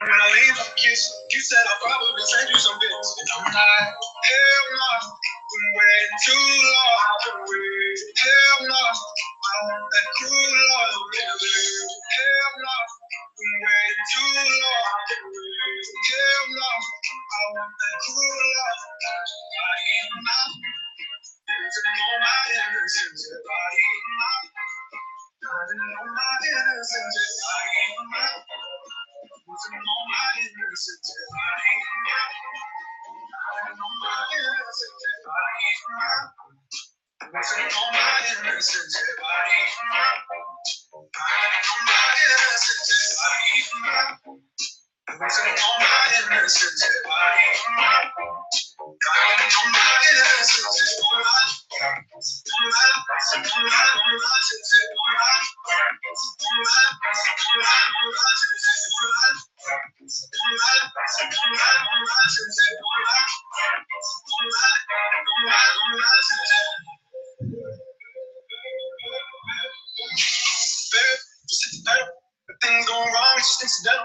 When I leave a kiss, you said I'll probably send you some bits. And I'm like, hell no, been waiting too long. Hell no, I want that cruel love. Hell no, been waiting too long. Hell no, I want that cruel love. I am not losing all my innocence. I am not losing all my innocence. I am not losing all my innocence. I am not losing all my innocence. I am not losing all my innocence. I am not losing all my innocence. I am not losing all my innocence. I am not losing all my Things going wrong, it's just incidental.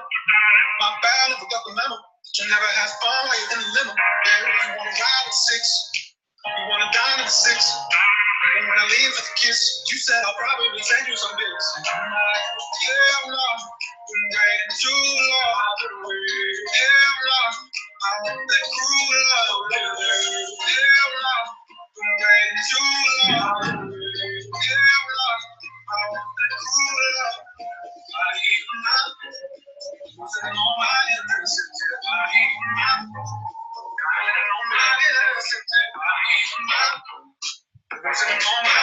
My bad, never got the memo. You never have fun while you're in the limo. Yeah, you wanna ride with six, you wanna dine at six. And when I leave with a kiss, you said I'll probably send you some bits. And I'm like, hell no, been waiting too long. Hell no, I want that cruel love. Hell no, been waiting too long. Hell no, I want that cruel love. I am not losing all my innocence. I am not losing all my innocence. I am not losing all my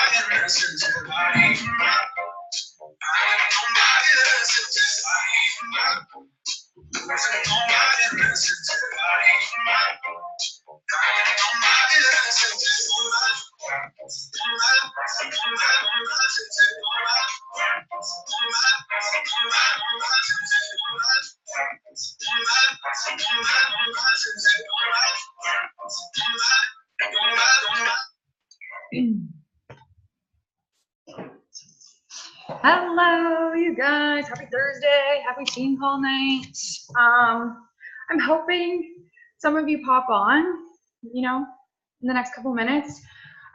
innocence. I am not losing all my innocence. I am not losing all my innocence. I am not losing all my innocence. Hello, you guys. Happy Thursday. Happy team call night. I'm hoping some of you pop on, in the next couple minutes.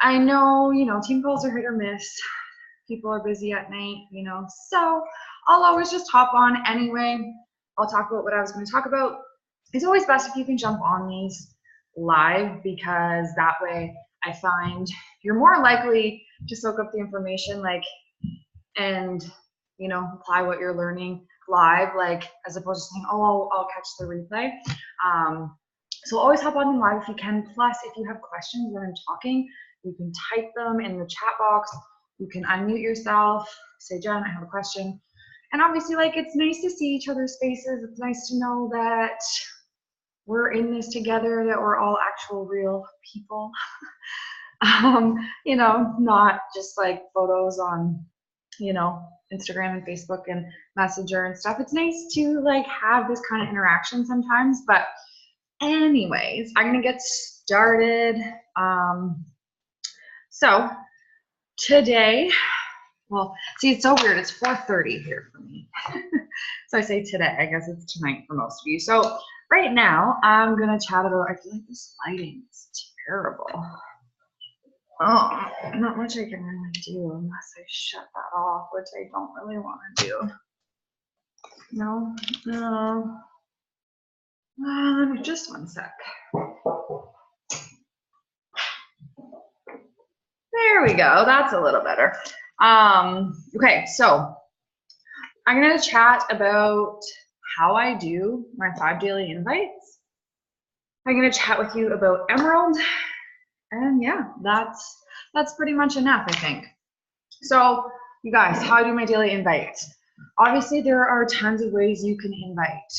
I know, team calls are hit or miss. People are busy at night, so I'll always just hop on anyway. I'll talk about what I was going to talk about. It's always best if you can jump on these live, because that way I find you're more likely to soak up the information, and apply what you're learning live, as opposed to saying, oh, I'll catch the replay. So always hop on live if you can. Plus, if you have questions when I'm talking, you can type them in the chat box. You can unmute yourself, say, Jen, I have a question. And obviously, it's nice to see each other's faces. It's nice to know that we're in this together, that we're all actual real people. Not just photos on Instagram and Facebook and Messenger and stuff. It's nice to have this kind of interaction sometimes. But anyways, I'm gonna get started. So today, well, see, it's so weird. It's 4:30 here for me. So I say today, I guess it's tonight for most of you. So right now I'm gonna chat about, I feel like this lighting is terrible. Oh, not much I can really do unless I shut that off, which I don't really want to do. No. Just one sec. There we go. That's a little better. Okay, so I'm going to chat about how I do my 5 daily invites. I'm going to chat with you about Emerald. And yeah, that's pretty much enough, I think. So you guys, how I do my daily invites? Obviously, there are tons of ways you can invite.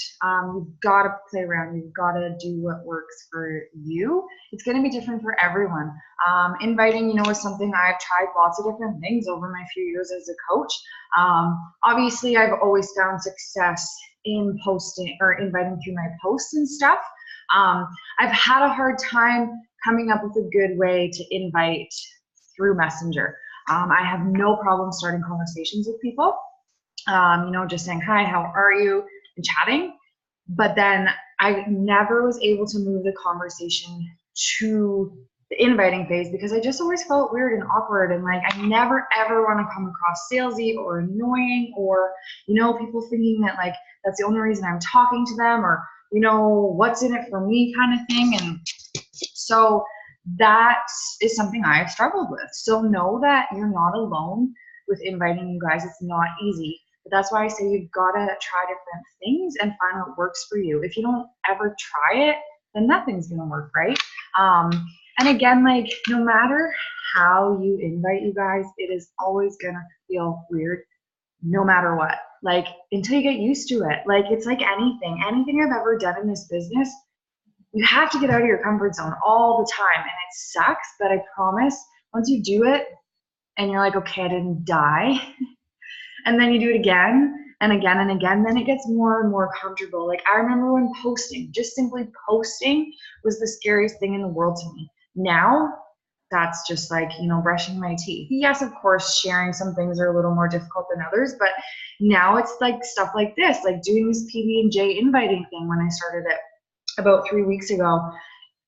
You've got to play around. You've got to do what works for you. It's going to be different for everyone. Inviting, is something I've tried lots of different things over my few years as a coach. Obviously, I've always found success in posting or inviting through my posts and stuff. I've had a hard time coming up with a good way to invite through Messenger. I have no problem starting conversations with people. Just saying, hi, how are you, and chatting. But then I never was able to move the conversation to the inviting phase because I just always felt weird and awkward, and like I never ever want to come across salesy or annoying, or people thinking that like that's the only reason I'm talking to them, or what's in it for me kind of thing. And so that is something I've struggled with. So know that you're not alone with inviting, you guys. It's not easy. But that's why I say you've got to try different things and find what works for you. If you don't ever try it, then nothing's going to work, right? And again, like no matter how you invite, you guys, it is always going to feel weird no matter what. Like until you get used to it. Like it's like anything I've ever done in this business, you have to get out of your comfort zone all the time, and it sucks, but I promise once you do it and you're like, okay, I didn't die, and then you do it again and again and again, then it gets more and more comfortable. Like I remember when posting, just simply posting was the scariest thing in the world to me. Now that's just like, brushing my teeth. Yes, of course, sharing some things are a little more difficult than others, but now it's like stuff like this, like doing this PB&J inviting thing. When I started it about 3 weeks ago,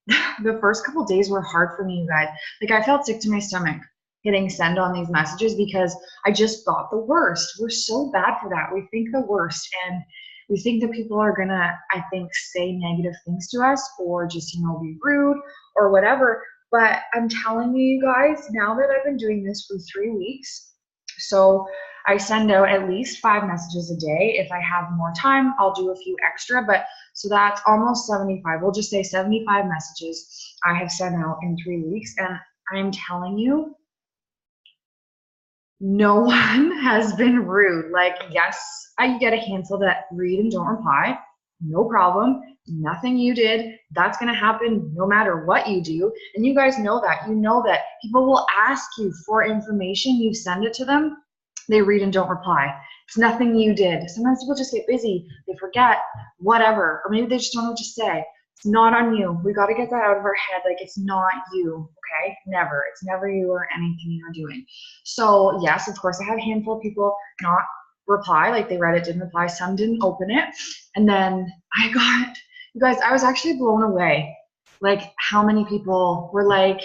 the first couple days were hard for me, you guys. Like I felt sick to my stomach hitting send on these messages because I just thought the worst. We're so bad for that. We think the worst, and we think that people are gonna, I think, say negative things to us or just, be rude or whatever. But I'm telling you guys, now that I've been doing this for 3 weeks, so I send out at least 5 messages a day. If I have more time, I'll do a few extra, but so that's almost 75. We'll just say 75 messages I have sent out in 3 weeks. And I'm telling you, no one has been rude. Like, yes, I get a handful that read and don't reply. No problem. Nothing you did. That's going to happen no matter what you do. And you guys know that. You know that people will ask you for information. You send it to them. They read and don't reply. It's nothing you did. Sometimes people just get busy. They forget, whatever. Or maybe they just don't know what to say. It's not on you. We got to get that out of our head. Like, it's not you, okay? Never. It's never you or anything you're doing. So, yes, of course, I had a handful of people not reply. Like, they read it, didn't reply. Some didn't open it. And then you guys, I was actually blown away. Like, how many people were like,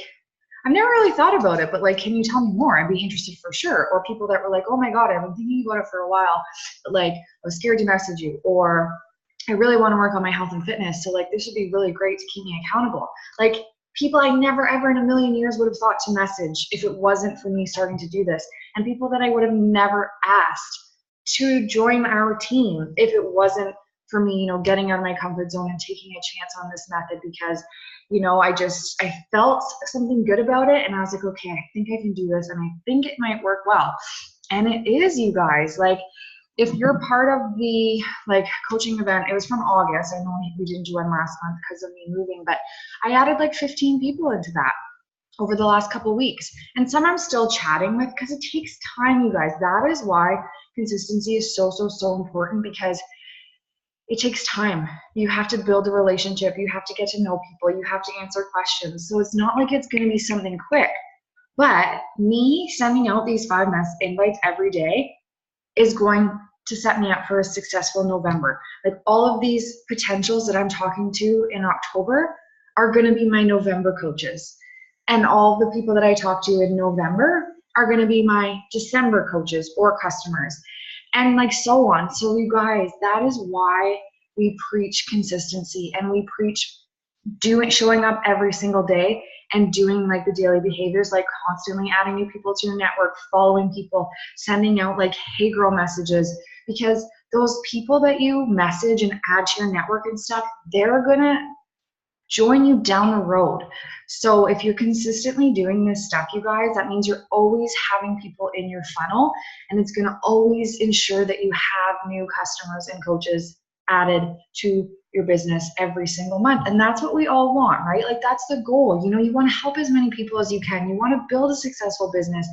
I've never really thought about it, but like, can you tell me more? I'd be interested for sure. Or people that were like, oh my God, I've been thinking about it for a while, but like, I was scared to message you, or I really want to work on my health and fitness. So like, this would be really great to keep me accountable. Like people I never ever in a million years would have thought to message if it wasn't for me starting to do this. And people that I would have never asked to join our team if it wasn't for me, getting out of my comfort zone and taking a chance on this method, because I felt something good about it, and I was like, okay, I think I can do this, and I think it might work well. And it is, you guys. Like, if you're part of the coaching event, it was from August. I know we didn't do one last month because of me moving, but I added like 15 people into that over the last couple of weeks. And some I'm still chatting with because it takes time, you guys. That is why consistency is so, so, so important, because it takes time. You have to build a relationship. You have to get to know people. You have to answer questions. So it's not like it's going to be something quick. But me sending out these 5 invites every day is going to set me up for a successful November. Like all of these potentials that I'm talking to in October are going to be my November coaches. And all the people that I talk to in November are going to be my December coaches or customers. And like so on. So you guys, that is why we preach consistency, and we preach showing up every single day and doing like the daily behaviors, like constantly adding new people to your network, following people, sending out like hey girl messages, because those people that you message and add to your network and stuff, they're gonna join you down the road. So if you're consistently doing this stuff, you guys, that means you're always having people in your funnel, and it's going to always ensure that you have new customers and coaches added to your business every single month. And that's what we all want, right? Like that's the goal. You want to help as many people as you can. You want to build a successful business.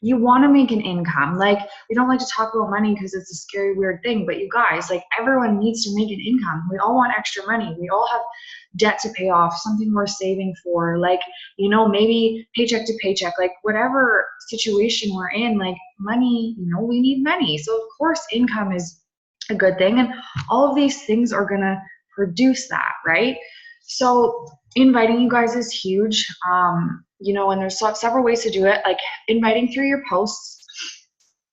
You want to make an income. Like, we don't like to talk about money because it's a scary, weird thing, but you guys, like everyone needs to make an income. We all want extra money. We all have debt to pay off, something we're saving for, like, maybe paycheck to paycheck, like whatever situation we're in, like money, we need money. So of course income is a good thing. And all of these things are going to produce that, right? So inviting you guys is huge. You know, and there's several ways to do it, like inviting through your posts,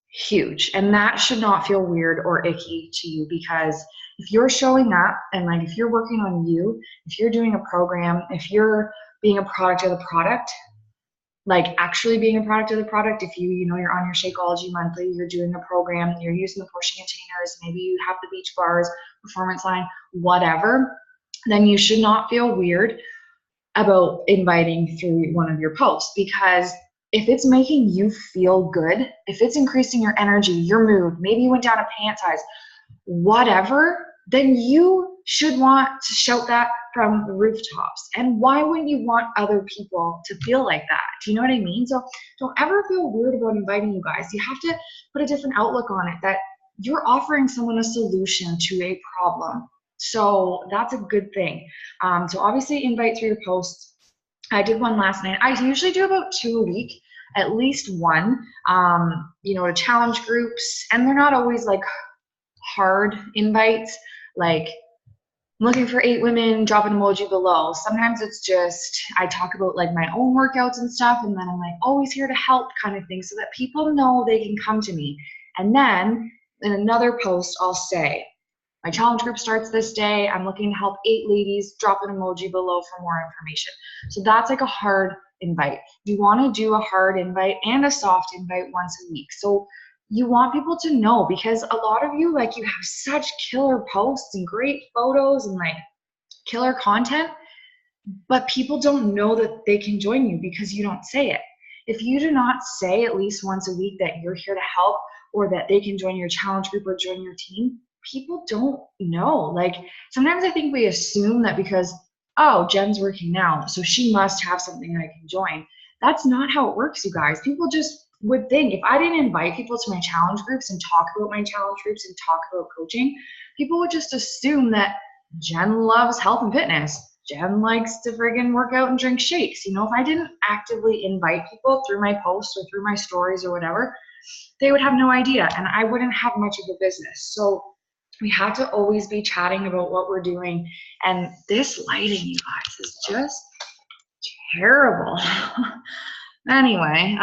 huge. And that should not feel weird or icky to you, because if you're showing up and like if you're working on you, if you're doing a program, if you're being a product of the product, like actually being a product of the product, if you know, you're on your Shakeology monthly, you're doing a program, you're using the portion containers, maybe you have the beach bars, performance line, whatever, then you should not feel weird about inviting through one of your posts, because if it's making you feel good, if it's increasing your energy, your mood, maybe you went down a pant size, whatever, then you should want to shout that from the rooftops. And why wouldn't you want other people to feel like that? Do you know what I mean? So don't ever feel weird about inviting you guys. You have to put a different outlook on it, that you're offering someone a solution to a problem. So that's a good thing. So obviously invite through your posts. I did one last night. I usually do about 2 a week, at least one, you know, to challenge groups. And they're not always like hard invites, like I'm looking for 8 women, drop an emoji below. Sometimes it's just, I talk about like my own workouts and stuff, and then I'm like, always here to help kind of thing, so that people know they can come to me. And then in another post, I'll say, my challenge group starts this day. I'm looking to help 8 ladies, drop an emoji below for more information. So that's like a hard invite. You want to do a hard invite and a soft invite once a week. So you want people to know, because a lot of you, like, you have such killer posts and great photos and like killer content, but people don't know that they can join you because you don't say it. If you do not say at least once a week that you're here to help, or that they can join your challenge group or join your team, people don't know. Like, sometimes I think we assume that because, oh, Jen's working now, so she must have something I can join. That's not how it works, you guys. People just would think, if I didn't invite people to my challenge groups and talk about my challenge groups and talk about coaching, people would just assume that Jen loves health and fitness. Jen likes to friggin' work out and drink shakes. You know, if I didn't actively invite people through my posts or through my stories or whatever, they would have no idea, and I wouldn't have much of a business. So we have to always be chatting about what we're doing. And this lighting, you guys, is just terrible. Anyway,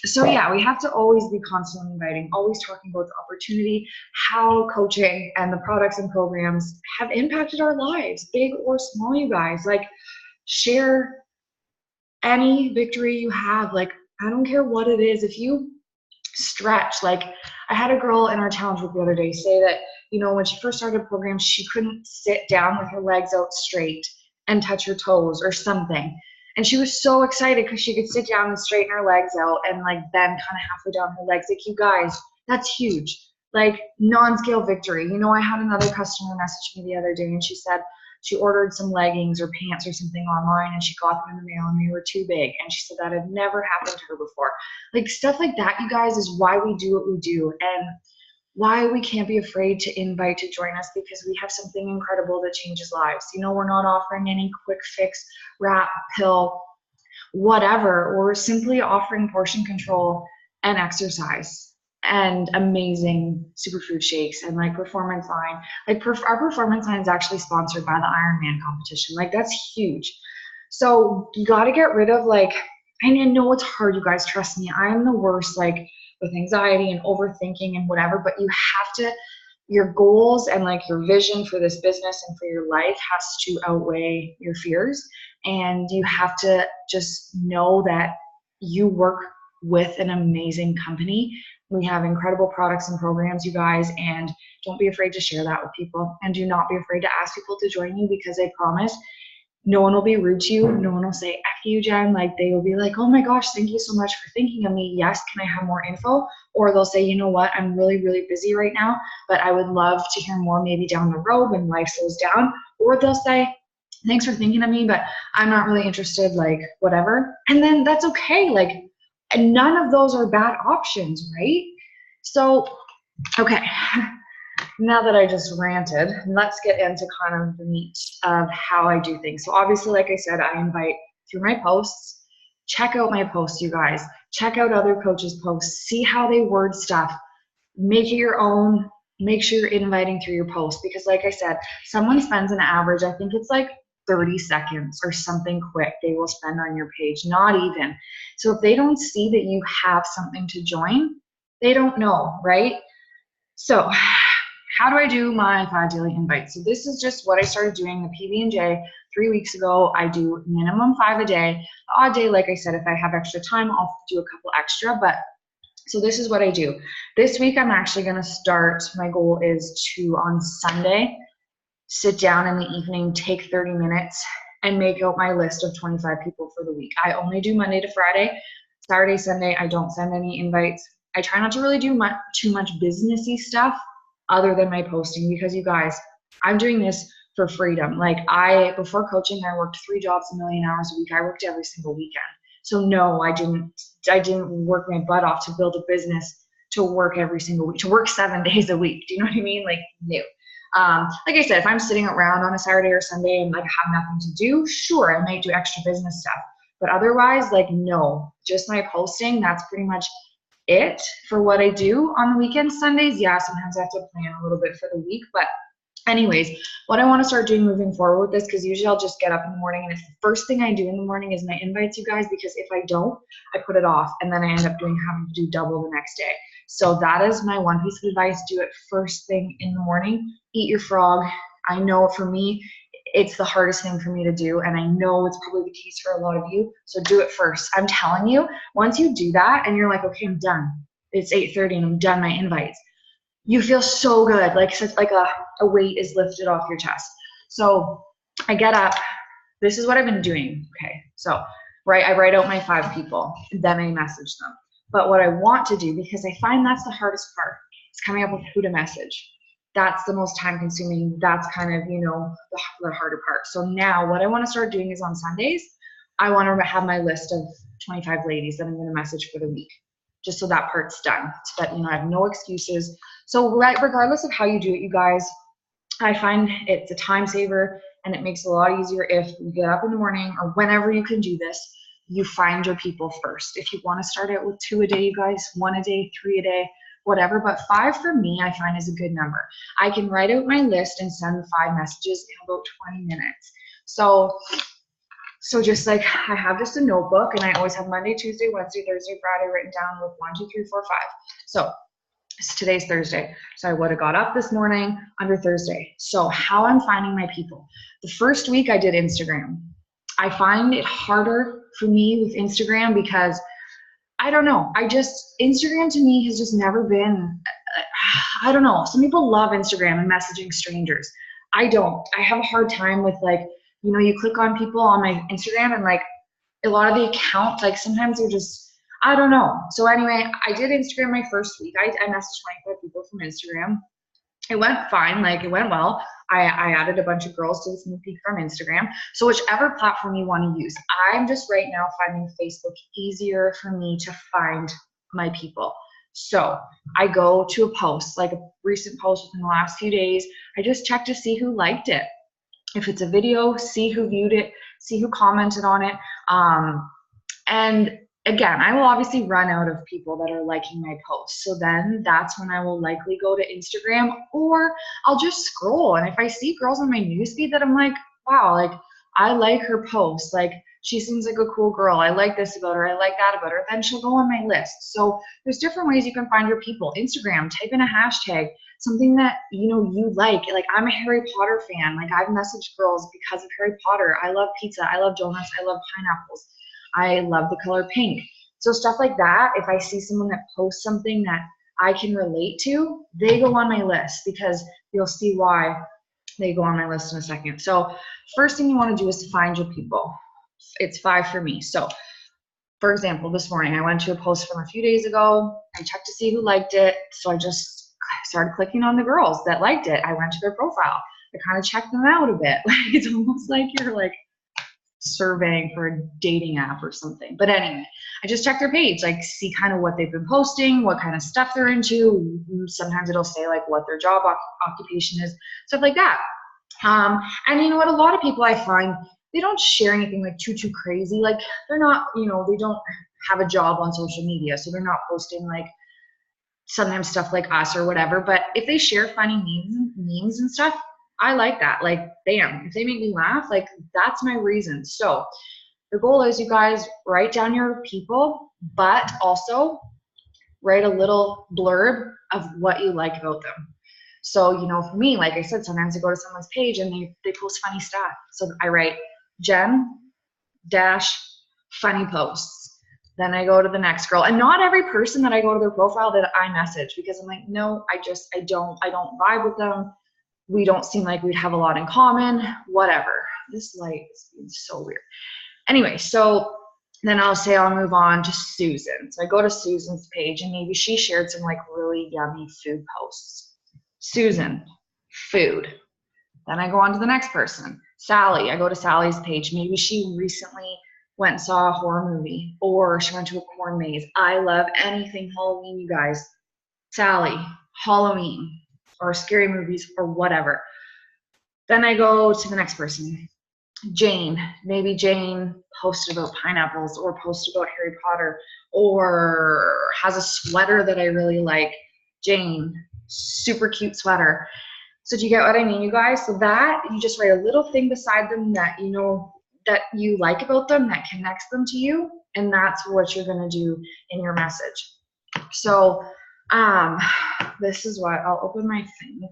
so yeah, we have to always be constantly inviting, always talking about the opportunity, how coaching and the products and programs have impacted our lives, big or small, you guys. Like, share any victory you have. Like, I don't care what it is. If you stretch, like, I had a girl in our challenge group the other day say that, you know, when she first started a program, she couldn't sit down with her legs out straight and touch her toes or something. And she was so excited because she could sit down and straighten her legs out and like bend kind of halfway down her legs. Like, you guys, that's huge. Like, non-scale victory. You know, I had another customer message me the other day, and she said she ordered some leggings or pants or something online, and she got them in the mail and they were too big. And she said that had never happened to her before. Like, stuff like that, you guys, is why we do what we do, and why we can't be afraid to invite to join us, because we have something incredible that changes lives. You know, we're not offering any quick fix, wrap, pill, whatever. We're simply offering portion control and exercise and amazing superfood shakes and like performance line. Like, our performance line is actually sponsored by the Ironman competition. Like, that's huge. So you got to get rid of, like, I know it's hard, you guys, trust me. I am the worst, like, with anxiety and overthinking and whatever, but you have to, your goals and like your vision for this business and for your life has to outweigh your fears. And you have to just know that you work with an amazing company. We have incredible products and programs, you guys, and don't be afraid to share that with people. And do not be afraid to ask people to join you, because I promise no one will be rude to you. No one will say, F you, Jen. Like, they will be like, oh my gosh, thank you so much for thinking of me. Yes, can I have more info? Or they'll say, you know what, I'm really, really busy right now, but I would love to hear more maybe down the road when life slows down. Or they'll say, thanks for thinking of me, but I'm not really interested, like, whatever. And then that's okay. Like, none of those are bad options, right? So, okay. Now that I just ranted, let's get into kind of the meat of how I do things. So obviously, like I said, I invite through my posts. Check out my posts, you guys. Check out other coaches' posts. See how they word stuff. Make it your own. make sure you're inviting through your post, because like I said, someone spends an average, I think it's like 30 seconds or something quick they will spend on your page, not even. So if they don't see that you have something to join, they don't know, right? So how do I do my 5 daily invites? So this is just what I started doing the PB&J 3 weeks ago. I do minimum 5 a day. The odd day, like I said, if I have extra time, I'll do a couple extra, but so this is what I do. This week, I'm actually going to start, my goal is to, on Sunday, sit down in the evening, take 30 minutes, and make out my list of 25 people for the week. I only do Monday to Friday. Saturday, Sunday, I don't send any invites. I try not to really do too much businessy stuff other than my posting, because you guys, I'm doing this for freedom. Like before coaching, I worked 3 jobs, 1 million hours a week. I worked every single weekend. So no, I didn't work my butt off to build a business to work every single week, to work 7 days a week. Do you know what I mean? Like, no. Like I said, if I'm sitting around on a Saturday or Sunday and like have nothing to do, sure, I might do extra business stuff. But otherwise, like, no, just my posting, that's pretty much it for what I do on the weekends. Sundays, yeah, sometimes I have to plan a little bit for the week, but anyways, what I want to start doing moving forward with this, because usually I'll just get up in the morning and it's the first thing I do in the morning is my invites, you guys, because if I don't, I put it off and then I end up having to do double the next day. So that is my one piece of advice. Do it first thing in the morning. Eat your frog. I know for me, it's the hardest thing for me to do, and I know it's probably the case for a lot of you. So do it first. I'm telling you, once you do that and you're like, okay, I'm done. It's 8:30 and I'm done my invites. You feel so good, like a weight is lifted off your chest. So I get up. This is what I've been doing. Okay, so I write out my 5 people, then I message them. But what I want to do, because I find that's the hardest part, is coming up with who to message. That's the most time consuming. That's kind of, the harder part. So now what I want to start doing is on Sundays, I want to have my list of 25 ladies that I'm going to message for the week, just so that part's done, so that, I have no excuses. So regardless of how you do it, you guys, I find it's a time saver and it makes it a lot easier if you get up in the morning or whenever you can do this, you find your people first. If you want to start out with 2 a day, you guys, 1 a day, 3 a day, whatever, but 5 for me, I find is a good number. I can write out my list and send 5 messages in about 20 minutes. So just like I have just a notebook and I always have Monday, Tuesday, Wednesday, Thursday, Friday written down with 1, 2, 3, 4, 5. So today's Thursday. So I would have got up this morning under Thursday. So how I'm finding my people. The first week I did Instagram. I find it harder for me with Instagram because I don't know. Instagram to me has just never been, I don't know. Some people love Instagram and messaging strangers. I don't. I have a hard time with you click on people on my Instagram and like a lot of the accounts, like sometimes they're just, I don't know. So anyway, I did Instagram my first week. I messaged 25 people from Instagram. It went fine. Like it went well. I added a bunch of girls to the sneak peek from Instagram. So whichever platform you want to use. I'm just right now finding Facebook easier for me to find my people. So I go to a post, like a recent post within the last few days. I just check to see who liked it. If it's a video, see who viewed it, see who commented on it. And again, I will obviously run out of people that are liking my posts. So then that's when I will likely go to Instagram, or I'll just scroll. And if I see girls on my newsfeed that I'm like, wow, like I like her post, like she seems like a cool girl, I like this about her, I like that about her, then she'll go on my list. So there's different ways you can find your people. Instagram, type in a hashtag, something that you like I'm a Harry Potter fan. Like I've messaged girls because of Harry Potter. I love pizza, I love donuts, I love pineapples, I love the color pink. So stuff like that, if I see someone that posts something that I can relate to, they go on my list, because you'll see why they go on my list in a second. So first thing you want to do is to find your people. It's 5 for me. So for example, this morning I went to a post from a few days ago. I checked to see who liked it. So I just started clicking on the girls that liked it. I went to their profile. I kind of checked them out a bit. It's almost like you're like surveying for a dating app or something. But anyway, I just check their page, like see kind of what they've been posting, what kind of stuff they're into. Sometimes it'll say like what their job occupation is, stuff like that. And you know what, a lot of people I find, they don't share anything like too crazy. Like they're not, they don't have a job on social media, so they're not posting like sometimes stuff like us or whatever. But if they share funny memes and stuff, I like that. Like, bam, if they make me laugh, like, that's my reason. So the goal is, you guys, write down your people, but also write a little blurb of what you like about them. So, you know, for me, like I said, sometimes I go to someone's page and they post funny stuff. So I write Jen dash funny posts. Then I go to the next girl, and not every person that I go to their profile that I message, because I'm like, no, I don't vibe with them. We don't seem like we'd have a lot in common, whatever. This light is being so weird. Anyway, so then I'll say I'll move on to Susan. So I go to Susan's page, and maybe she shared some like really yummy food posts. Susan, food. Then I go on to the next person. Sally, I go to Sally's page. Maybe she recently went and saw a horror movie, or she went to a corn maze. I love anything Halloween, you guys. Sally, Halloween, or scary movies, or whatever. Then I go to the next person. Jane, maybe Jane posted about pineapples, or posted about Harry Potter, or has a sweater that I really like. Jane, super cute sweater. So do you get what I mean, you guys? So that, you just write a little thing beside them that you know that you like about them, that connects them to you, and that's what you're gonna do in your message. So this is what, I'll open my thing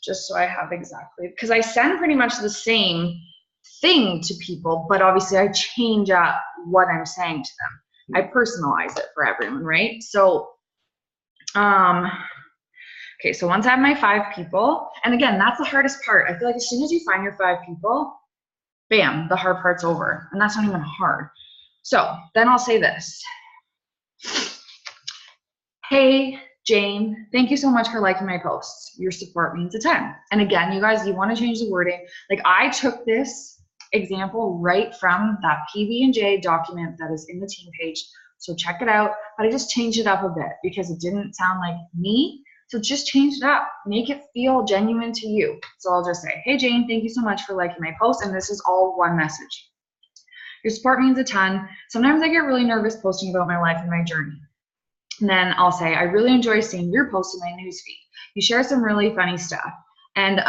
just so I have exactly, because I send pretty much the same thing to people, but obviously I change up what I'm saying to them. I personalize it for everyone, right? So okay, so once I have my 5 people, and again, that's the hardest part. I feel like as soon as you find your 5 people, bam, the hard part's over. And that's not even hard. So then I'll say this. Hey, Jane, thank you so much for liking my posts. Your support means a ton. And again, you guys, you want to change the wording. Like, I took this example right from that PB&J document that is in the team page. So check it out. But I just changed it up a bit because it didn't sound like me. So just change it up. Make it feel genuine to you. So I'll just say, hey, Jane, thank you so much for liking my post. And this is all one message. Your support means a ton. Sometimes I get really nervous posting about my life and my journey. And then I'll say, I really enjoy seeing your posts in my newsfeed. You share some really funny stuff. And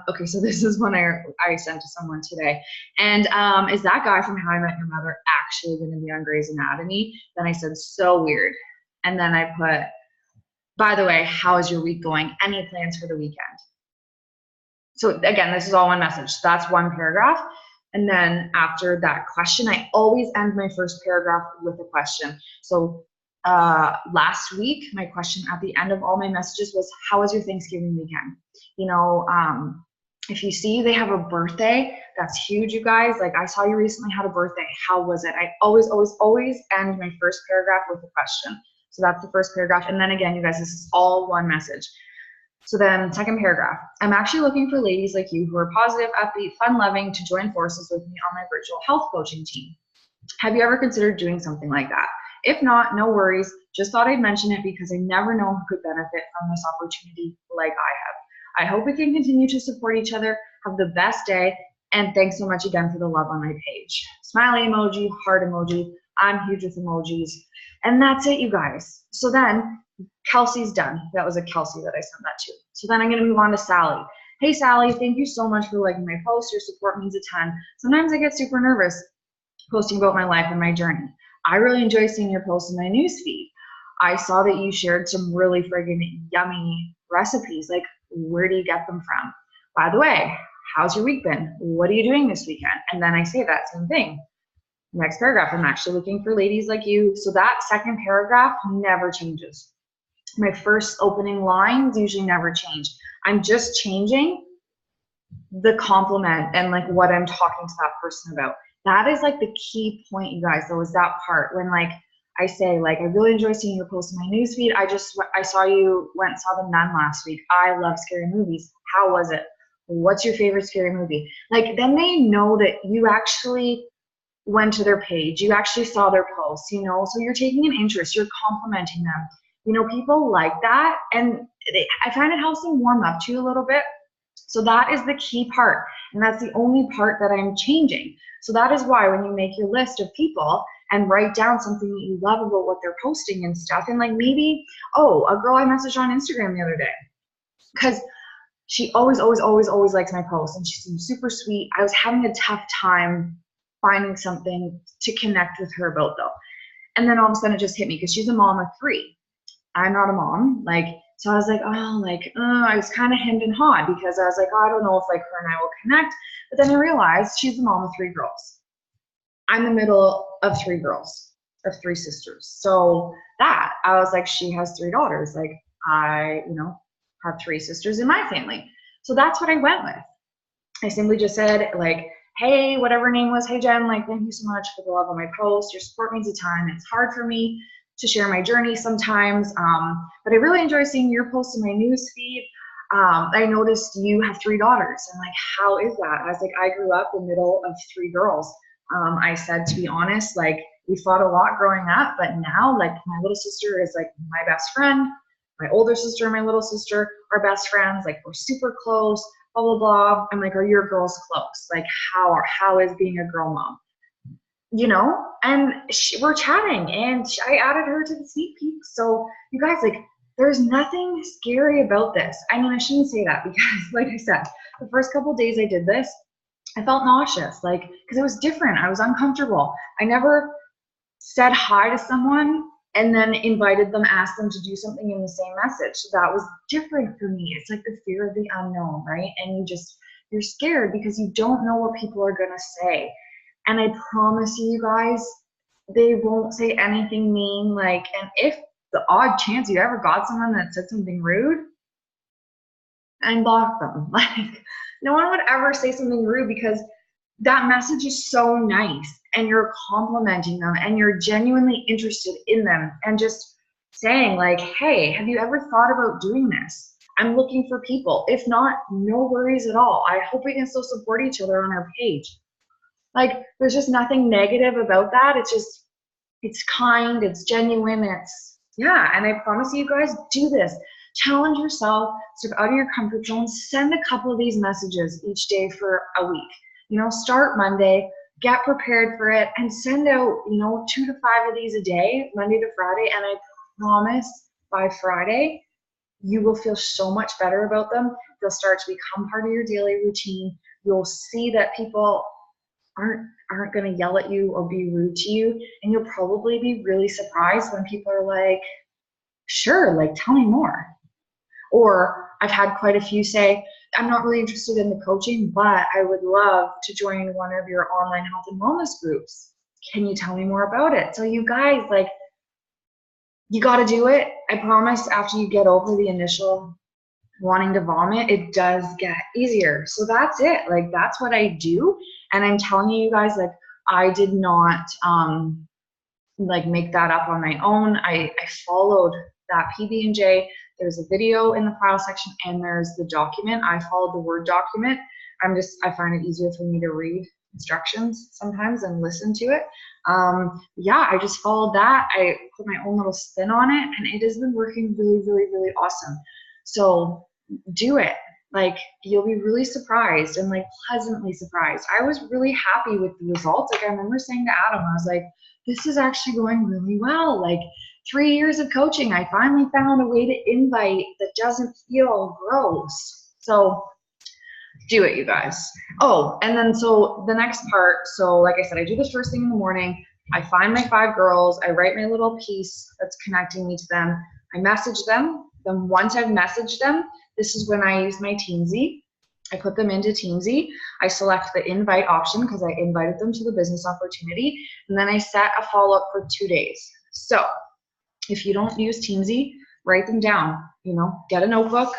okay, so this is one I sent to someone today. And is that guy from How I Met Your Mother actually going to be on Grey's Anatomy? Then I said, so weird. And then I put, by the way, how is your week going? Any plans for the weekend? So again, this is all one message. That's one paragraph. And then after that question, I always end my first paragraph with a question. So last week, my question at the end of all my messages was, how was your Thanksgiving weekend? You know, if you see they have a birthday, that's huge, you guys. Like, I saw you recently had a birthday. How was it? I always end my first paragraph with a question. So that's the first paragraph. And then again, you guys, this is all one message. So then second paragraph, I'm actually looking for ladies like you who are positive, upbeat, fun-loving to join forces with me on my virtual health coaching team. Have you ever considered doing something like that? If not, no worries. Just thought I'd mention it because I never know who could benefit from this opportunity like I have. I hope we can continue to support each other. Have the best day. And thanks so much again for the love on my page. Smiley emoji, heart emoji. I'm huge with emojis. And that's it, you guys. So then Kelsey's done. That was a Kelsey that I sent that to. So then I'm going to move on to Sally. Hey, Sally, thank you so much for liking my post. Your support means a ton. Sometimes I get super nervous posting about my life and my journey. I really enjoy seeing your posts in my newsfeed. I saw that you shared some really friggin' yummy recipes. Like, where do you get them from? By the way, how's your week been? What are you doing this weekend? And then I say that same thing. Next paragraph, I'm actually looking for ladies like you. So that second paragraph never changes. My first opening lines usually never change. I'm just changing the compliment and like what I'm talking to that person about. That is like the key point, you guys, though, is that part when like I say, like, I really enjoy seeing your posts in my newsfeed. I saw you went and saw The Nun last week. I love scary movies. How was it? What's your favorite scary movie? Like, then they know that you actually went to their page. You actually saw their posts, you know, so you're taking an interest. You're complimenting them. You know, people like that. And I find it helps them warm up to you a little bit. So that is the key part. And that's the only part that I'm changing. So that is why when you make your list of people, and write down something that you love about what they're posting and stuff. And like maybe, oh, a girl I messaged on Instagram the other day, because she always likes my posts, and she seems super sweet. I was having a tough time finding something to connect with her about though. And then all of a sudden it just hit me, because she's a mom of 3. I'm not a mom. Like, so I was like, I was kind of hemmed and hawed, because I was like, oh, I don't know if like her and I will connect. But then I realized she's the mom of 3 girls. I'm the middle of 3 girls, of 3 sisters. So that, I was like, she has 3 daughters. Like, I, have 3 sisters in my family. So that's what I went with. I simply just said, like, hey, whatever her name was, hey Jen, like, thank you so much for the love of my post. Your support means a ton. It's hard for me to share my journey sometimes, but I really enjoy seeing your posts in my news feed. I noticed you have 3 daughters. I'm like, how is that? I was like, I grew up the middle of 3 girls. I said, to be honest, like, we fought a lot growing up, but now, like, my little sister is like my best friend. My older sister and my little sister are best friends. Like, we're super close, blah, blah, blah. I'm like, are your girls close? Like, how is being a girl mom? And we're chatting, and I added her to the sneak peek. So you guys, like, there's nothing scary about this. I mean, I shouldn't say that, because like I said, the first couple of days I did this, I felt nauseous, like, because it was different. I was uncomfortable. I never said hi to someone and then invited them, asked them to do something in the same message. So that was different for me. It's like the fear of the unknown, right? And you're scared because you don't know what people are going to say. And I promise you guys, they won't say anything mean. Like, and if the odd chance you ever got someone that said something rude, unblock them. Like, no one would ever say something rude, because that message is so nice, and you're complimenting them, and you're genuinely interested in them, and just saying like, hey, have you ever thought about doing this? I'm looking for people. If not, no worries at all. I hope we can still support each other on our page. Like, there's just nothing negative about that. It's kind, it's genuine, and I promise you guys, do this. Challenge yourself, step out of your comfort zone, send a couple of these messages each day for a week. Start Monday, get prepared for it, and send out, 2 to 5 of these a day, Monday to Friday, and I promise by Friday, you will feel so much better about them. They'll start to become part of your daily routine. You'll see that people aren't going to yell at you or be rude to you, and you'll probably be really surprised when people are like, sure, like, tell me more. Or I've had quite a few say, I'm not really interested in the coaching, but I would love to join one of your online health and wellness groups. Can you tell me more about it? So you guys, like, you got to do it. I promise, after you get over the initial wanting to vomit, it does get easier. So that's it. Like, that's what I do. And I'm telling you guys, like, I did not like make that up on my own. I followed that PB&J. There's a video in the file section, and there's the document. I followed the Word document. I find it easier for me to read instructions sometimes and listen to it. I just followed that. I put my own little spin on it, and it has been working really, really, really awesome. So do it. Like, you'll be really surprised, and like pleasantly surprised. I was really happy with the results. Like, I remember saying to Adam, I was like, this is actually going really well. Like, 3 years of coaching, I finally found a way to invite that doesn't feel gross. So do it, you guys. Oh, and then so the next part, so like I said, I do this first thing in the morning. I find my 5 girls. I write my little piece that's connecting me to them. I message them. Then once I've messaged them, this is when I use my Teamsy. I put them into Teamsy. I select the invite option because I invited them to the business opportunity. And then I set a follow-up for 2 days. So if you don't use Teamsy, write them down. Get a notebook,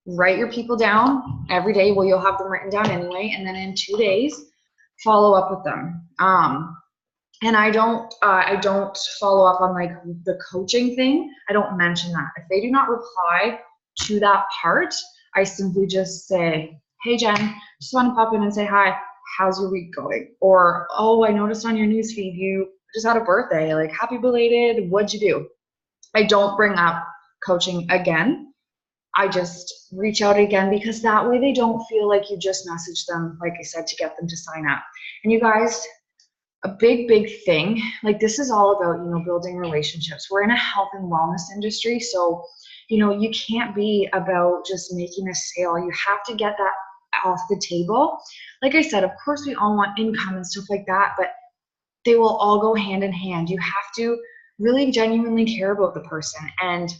write your people down every day. Well, you'll have them written down anyway. And then in 2 days, follow up with them. And I don't follow up on like the coaching thing. I don't mention that. If they do not reply to that part, I simply just say, hey Jen, just want to pop in and say hi. How's your week going? Or, oh, I noticed on your newsfeed you just had a birthday. Like, happy belated. What'd you do? I don't bring up coaching again. I just reach out again, because that way they don't feel like you just messaged them, like I said, to get them to sign up. And you guys, a big thing, like this is all about, you know, building relationships. We're in a health and wellness industry, so you know, you can't be about just making a sale. You have to get that off the table. Like I said, of course we all want income and stuff like that, but they will all go hand in hand. You have to really genuinely care about the person and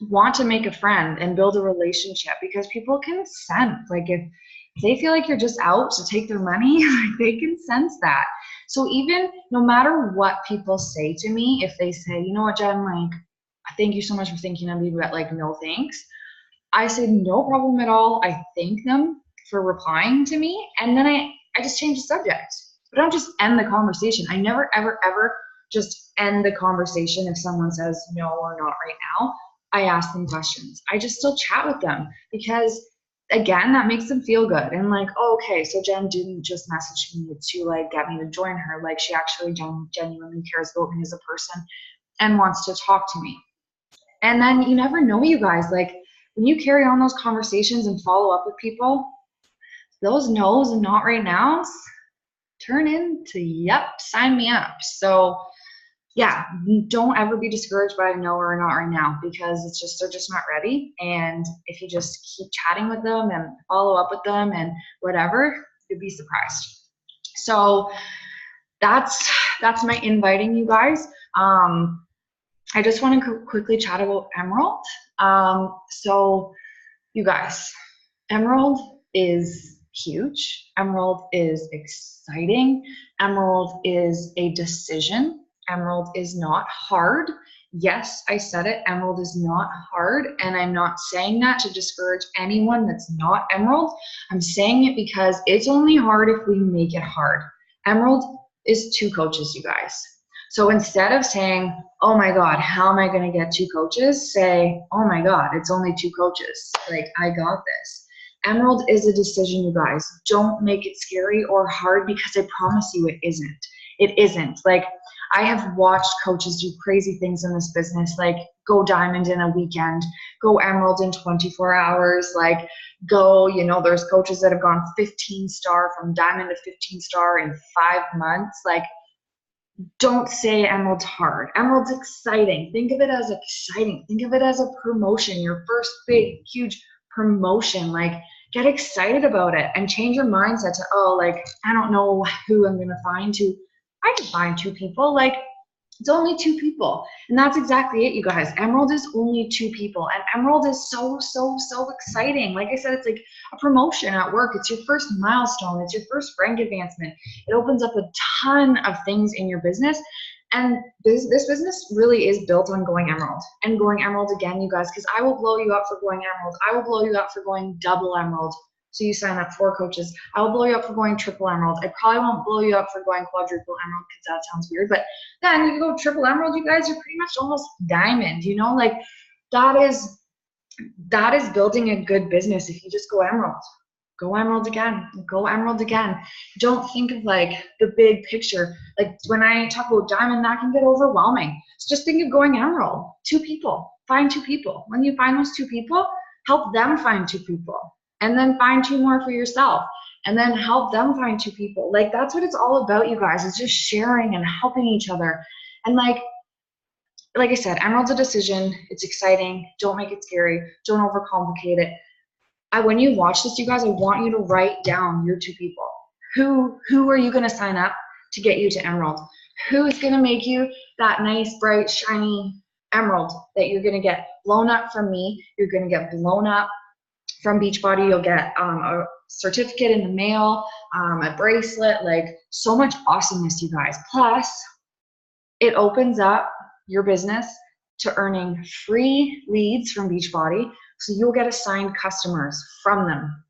want to make a friend and build a relationship, because people can sense, like if they feel like you're just out to take their money, like they can sense that. So even no matter what people say to me, if they say, you know what, Jen, like, thank you so much for thinking of me, but like, no thanks, I say no problem at all. I thank them for replying to me, and then I just change the subject. But I don't just end the conversation. I never ever just end the conversation if someone says no or not right now. I ask them questions. I just still chat with them, because again, that makes them feel good. And like, oh, okay, so Jen didn't just message me to like get me to join her. Like she actually genuinely cares about me as a person and wants to talk to me. And then you never know, you guys, like when you carry on those conversations and follow up with people, those no's and not right nows turn into yep, sign me up. So yeah, don't ever be discouraged by a no or a not right now, because it's just, they're just not ready. And if you just keep chatting with them and follow up with them and whatever, you'd be surprised. So that's my inviting, you guys. I just want to quickly chat about Emerald. So you guys, Emerald is huge. Emerald is exciting. Emerald is a decision. Emerald is not hard. Yes, I said it. Emerald is not hard. And I'm not saying that to discourage anyone that's not Emerald. I'm saying it because it's only hard if we make it hard. Emerald is 2 coaches, you guys. So instead of saying, oh my God, how am I going to get 2 coaches? Say, oh my God, it's only 2 coaches. Like, I got this. Emerald is a decision, you guys. Don't make it scary or hard, because I promise you it isn't. It isn't. Like, I have watched coaches do crazy things in this business, like go diamond in a weekend, go emerald in 24 hours, like go, you know, there's coaches that have gone 15-star from diamond to 15-star in 5 months. Like, don't say emerald's hard. Emerald's exciting. Think of it as exciting. Think of it as a promotion, your first big, huge promotion. Like, get excited about it and change your mindset to, oh, like, I don't know who I'm going to find to. I can find 2 people. Like, it's only 2 people. And that's exactly it, you guys. Emerald is only 2 people. And Emerald is so exciting. Like I said, it's like a promotion at work. It's your first milestone. It's your first rank advancement. It opens up a ton of things in your business. And this business really is built on going Emerald and going Emerald again, you guys, because I will blow you up for going Emerald. I will blow you up for going double Emerald. So you sign up 4 coaches. I will blow you up for going triple emerald. I probably won't blow you up for going quadruple emerald, because that sounds weird. But then you go triple emerald, you guys are pretty much almost diamond, you know? Like, that is building a good business if you just go emerald. Go emerald again. Go emerald again. Don't think of like the big picture. Like when I talk about diamond, that can get overwhelming. So just think of going emerald. 2 people. Find 2 people. When you find those 2 people, help them find 2 people. And then find 2 more for yourself, and then help them find 2 people. Like, that's what it's all about, you guys. It's just sharing and helping each other. And like I said, Emerald's a decision. It's exciting. Don't make it scary. Don't overcomplicate it. When you watch this, you guys, I want you to write down your 2 people. Who are you going to sign up to get you to Emerald? Who is going to make you that nice, bright, shiny emerald that you're going to get blown up from me? You're going to get blown up from Beachbody. You'll get a certificate in the mail, a bracelet, like so much awesomeness, you guys. Plus, it opens up your business to earning free leads from Beachbody. So you'll get assigned customers from them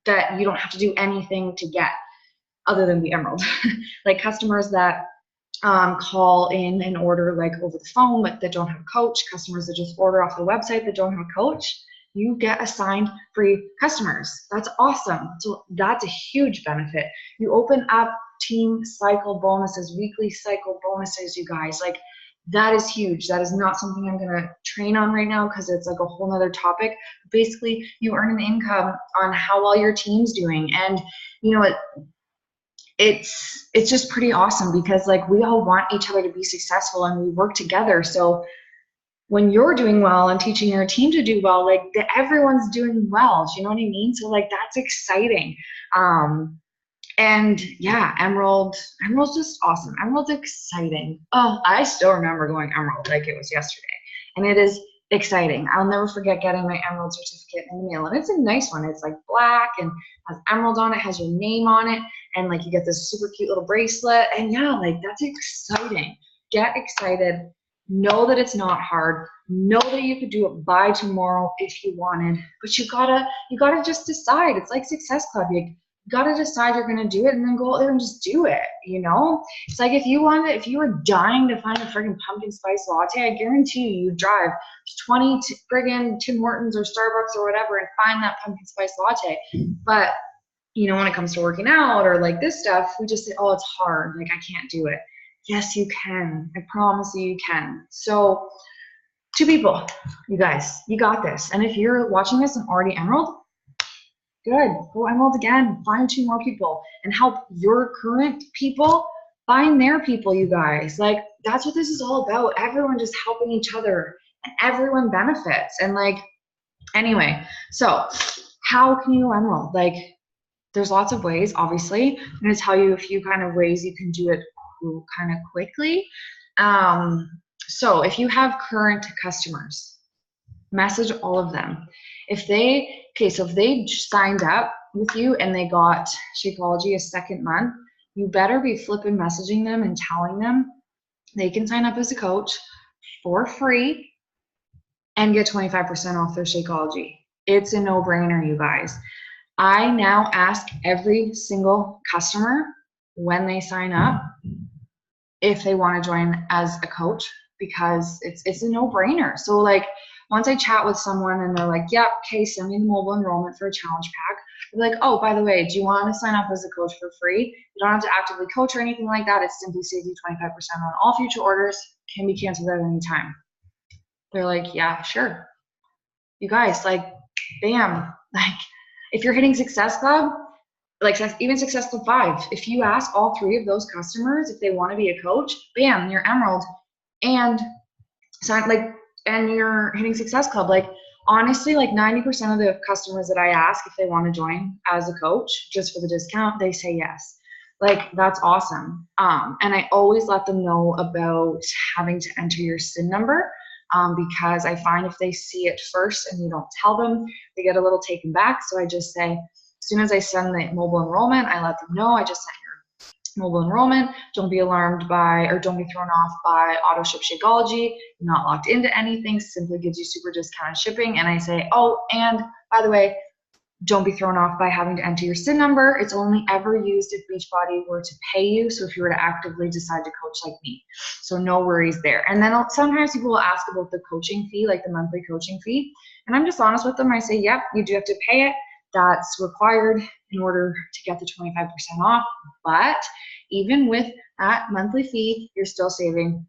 that you don't have to do anything to get other than the emerald. Like customers that call in and order like over the phone but that don't have a coach, customers that just order off the website that don't have a coach. You get assigned free customers. That's awesome. So that's a huge benefit. You open up team cycle bonuses, weekly cycle bonuses, you guys. Like, that is huge. That is not something I'm going to train on right now because it's like a whole nother topic. Basically, you earn an income on how well your team's doing. And you know what? it's just pretty awesome because like we all want each other to be successful and we work together. So when you're doing well and teaching your team to do well, like everyone's doing well. Do you know what I mean? So like that's exciting. And yeah, Emerald's just awesome. Emerald's exciting. Oh, I still remember going Emerald like it was yesterday. And it is exciting. I'll never forget getting my Emerald certificate in the mail. And it's a nice one. It's like black and has Emerald on it, has your name on it. And like you get this super cute little bracelet. And yeah, like that's exciting. Get excited. Know that it's not hard. Know that you could do it by tomorrow if you wanted. But you gotta just decide. It's like Success Club. You gotta decide you're gonna do it and then go out there and just do it, you know? It's like if you were dying to find a friggin' pumpkin spice latte, I guarantee you'd drive 20 friggin' Tim Hortons or Starbucks or whatever and find that pumpkin spice latte. But, you know, when it comes to working out or like this stuff, we just say, oh, it's hard, like I can't do it. Yes, you can. I promise you can. So 2 people, you guys, you got this. And if you're watching this and already Emerald, good, go Emerald again, find 2 more people and help your current people find their people, you guys. Like that's what this is all about. Everyone just helping each other and everyone benefits. And like, anyway, so how can you go Emerald? Like there's lots of ways, obviously. I'm gonna tell you a few kind of ways you can do it kind of quickly. So if you have current customers, message all of them. If they signed up with you and they got Shakeology a second month, you better be flipping messaging them and telling them they can sign up as a coach for free and get 25% off their Shakeology. It's a no-brainer, you guys. I now ask every single customer when they sign up if they want to join as a coach because it's a no-brainer. So like once I chat with someone and they're like, yeah, okay, send me the mobile enrollment for a challenge pack. I'm like, oh, by the way, do you want to sign up as a coach for free? You don't have to actively coach or anything like that. It simply saves you 25% on all future orders, can be canceled at any time. They're like, yeah, sure. You guys, like, bam. Like, if you're hitting Success Club, like even Success Club 5, if you ask all 3 of those customers if they want to be a coach, bam, you're Emerald. And and you're hitting Success Club. Like honestly, like 90% of the customers that I ask if they want to join as a coach just for the discount, they say yes. Like that's awesome. And I always let them know about having to enter your SIN number because I find if they see it first and you don't tell them, they get a little taken back. So I just say, as soon as I send the mobile enrollment, I let them know I just sent your mobile enrollment. Don't be alarmed by, or don't be thrown off by auto ship Shakeology. You're not locked into anything, simply gives you super discounted shipping. And I say, oh, and by the way, don't be thrown off by having to enter your SIN number. It's only ever used if Beachbody were to pay you. So if you were to actively decide to coach like me, so no worries there. And then sometimes people will ask about the coaching fee, like the monthly coaching fee. And I'm just honest with them. I say, yep, you do have to pay it. That's required in order to get the 25% off. But even with that monthly fee, you're still saving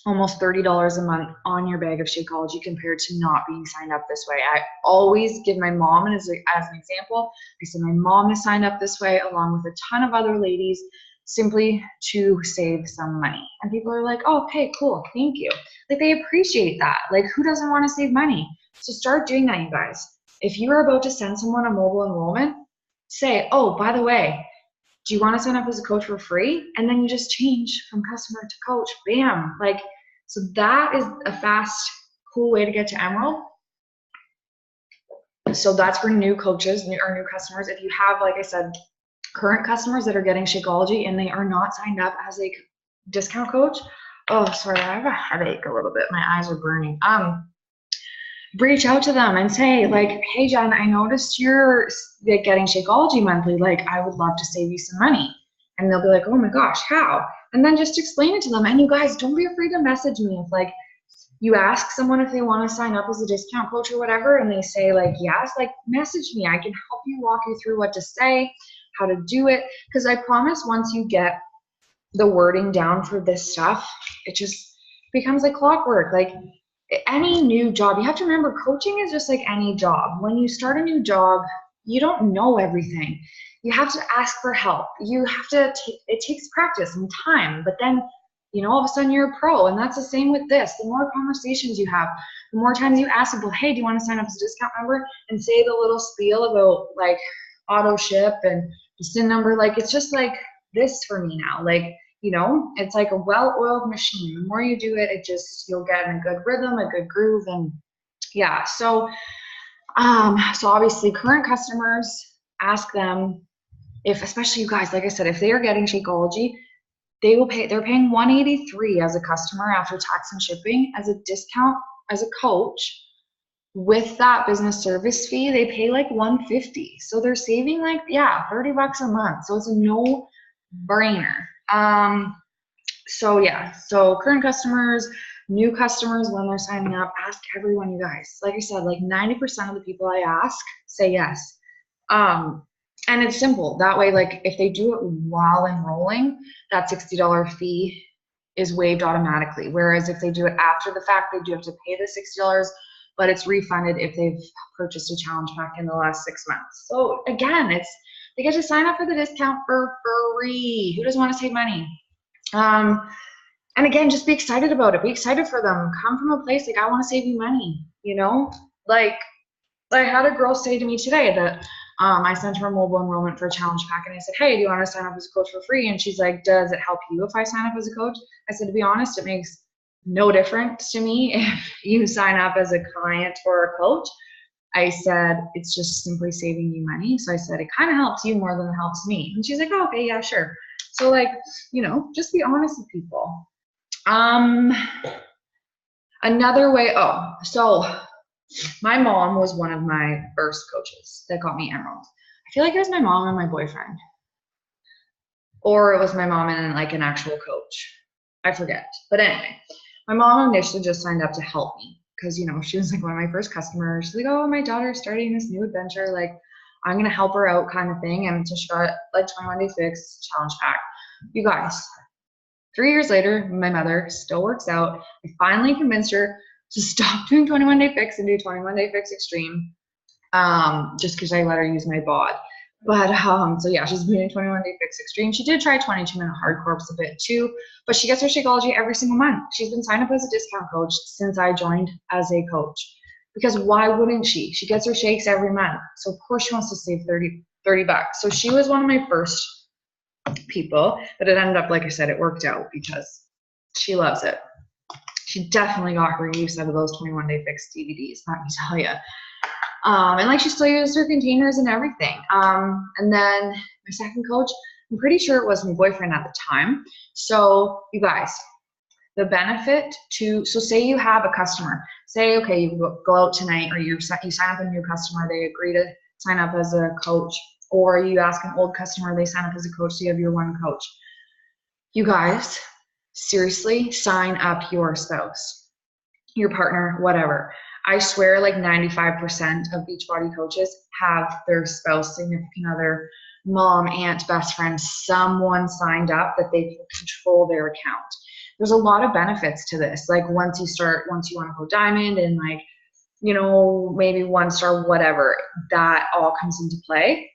almost $30 a month on your bag of Shakeology compared to not being signed up this way. I always give my mom as an example. I said my mom is signed up this way along with a ton of other ladies simply to save some money. And people are like, oh, okay, cool, thank you. Like they appreciate that. Like who doesn't want to save money? So start doing that, you guys. If you are about to send someone a mobile enrollment, say, oh, by the way, do you want to sign up as a coach for free? And then you just change from customer to coach. Bam. Like, so that is a fast, cool way to get to Emerald. So that's for new coaches or new customers. If you have, like I said, current customers that are getting Shakeology and they are not signed up as a discount coach. Oh, sorry, I have a headache a little bit. My eyes are burning. Reach out to them and say like, hey Jen, I noticed you're getting Shakeology monthly. Like I would love to save you some money. And they'll be like, oh my gosh, how? And then just explain it to them. And you guys, don't be afraid to message me. If like you ask someone if they want to sign up as a discount coach or whatever, and they say like, yes, like message me. I can help you, walk you through what to say, how to do it. Because I promise once you get the wording down for this stuff, it just becomes like clockwork. Like any new job, you have to remember coaching is just like any job. When you start a new job, you don't know everything. you have to ask for help. You have to, it takes practice and time, but then, you know, all of a sudden you're a pro. And that's the same with this. The more conversations you have, the more times you ask people, hey, do you want to sign up as a discount member? And say the little spiel about like auto ship and the SIN number. Like, it's just like this for me now. Like, you know, it's like a well-oiled machine. The more you do it, it just, you'll get in a good rhythm, a good groove. And yeah, so obviously current customers, ask them if, especially you guys, like I said, if they are getting Shakeology, they will pay, they're paying $183 as a customer after tax and shipping. As a discount, as a coach, with that business service fee, they pay like $150. So they're saving like, yeah, $30 a month. So it's a no brainer. So yeah, so current customers, new customers, when they're signing up, ask everyone, you guys. Like I said, like 90% of the people I ask say yes. And it's simple. That way, like if they do it while enrolling, that $60 fee is waived automatically. Whereas if they do it after the fact, they do have to pay the $60, but it's refunded if they've purchased a challenge pack in the last 6 months. So again, they get to sign up for the discount for free. Who doesn't want to save money? And again, just be excited about it. Be excited for them. Come from a place like, I want to save you money, you know? Like I had a girl say to me today that I sent her a mobile enrollment for a challenge pack, and I said, hey, do you want to sign up as a coach for free? And she's like, does it help you if I sign up as a coach? I said, to be honest, it makes no difference to me if you sign up as a client or a coach. I said, it's just simply saving you money. So I said, it kind of helps you more than it helps me. And she's like, oh, okay, yeah, sure. So like, you know, just be honest with people. Another way, so my mom was one of my first coaches that got me Emerald. I feel like it was my mom and my boyfriend. Or it was my mom and like an actual coach. I forget. But anyway, my mom initially just signed up to help me because, you know, she was like one of my first customers. She's like, oh, my daughter's starting this new adventure. Like, I'm going to help her out kind of thing. And so she got like 21 Day Fix challenge pack. You guys, 3 years later, my mother still works out. I finally convinced her to stop doing 21 Day Fix and do 21 Day Fix Extreme, just because I let her use my bod. But so yeah, she's been doing 21 Day Fix Extreme. She did try 22-minute hardcore a bit too, but she gets her Shakeology every single month. She's been signed up as a discount coach since I joined as a coach. Because why wouldn't she? She gets her shakes every month. So of course she wants to save $30. So she was one of my first people, but it ended up, like I said, it worked out because she loves it. She definitely got her use out of those 21 Day Fix DVDs, let me tell you. And like she still uses her containers and everything. And then my second coach, I'm pretty sure it was my boyfriend at the time. So you guys, the benefit to, so say you have a customer, say, okay, you go out tonight or you sign up a new customer, they agree to sign up as a coach, or you ask an old customer, they sign up as a coach, so you have your one coach. You guys, seriously, sign up your spouse, your partner, whatever. I swear like 95% of Beachbody coaches have their spouse, significant other, mom, aunt, best friend, someone signed up that they can control their account. There's a lot of benefits to this. Like once you want to go diamond and like, you know, maybe 1-star, whatever, that all comes into play.